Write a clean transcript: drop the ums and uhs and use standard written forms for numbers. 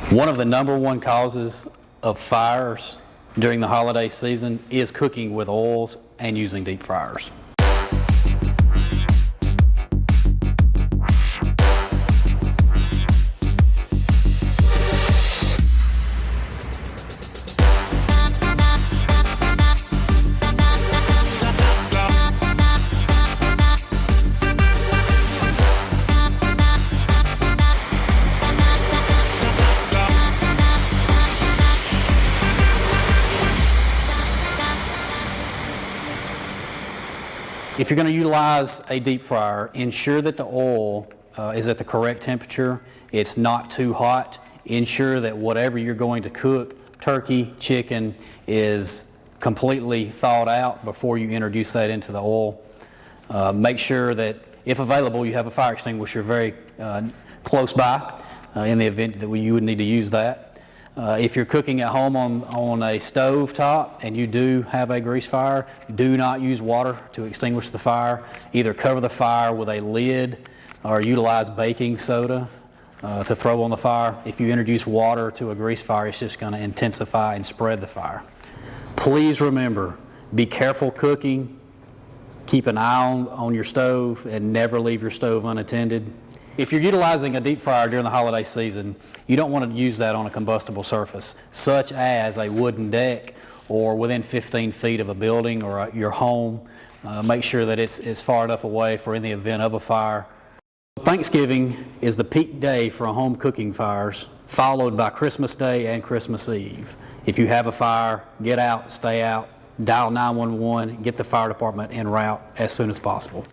One of the #1 causes of fires during the holiday season is cooking with oils and using deep fryers. If you're going to utilize a deep fryer, ensure that the oil is at the correct temperature. It's not too hot. Ensure that whatever you're going to cook, turkey, chicken, is completely thawed out before you introduce that into the oil. Make sure that, if available, you have a fire extinguisher very close by in the event that you would need to use that. If you're cooking at home on a stove top and you do have a grease fire, do not use water to extinguish the fire. Either cover the fire with a lid or utilize baking soda to throw on the fire. If you introduce water to a grease fire, it's just going to intensify and spread the fire. Please remember, be careful cooking. Keep an eye on your stove and never leave your stove unattended. If you're utilizing a deep fryer during the holiday season, you don't want to use that on a combustible surface, such as a wooden deck or within 15 feet of a building or your home. Make sure that it's far enough away for in the event of a fire. Thanksgiving is the peak day for home cooking fires, followed by Christmas Day and Christmas Eve. If you have a fire, get out, stay out, dial 911, get the fire department en route as soon as possible.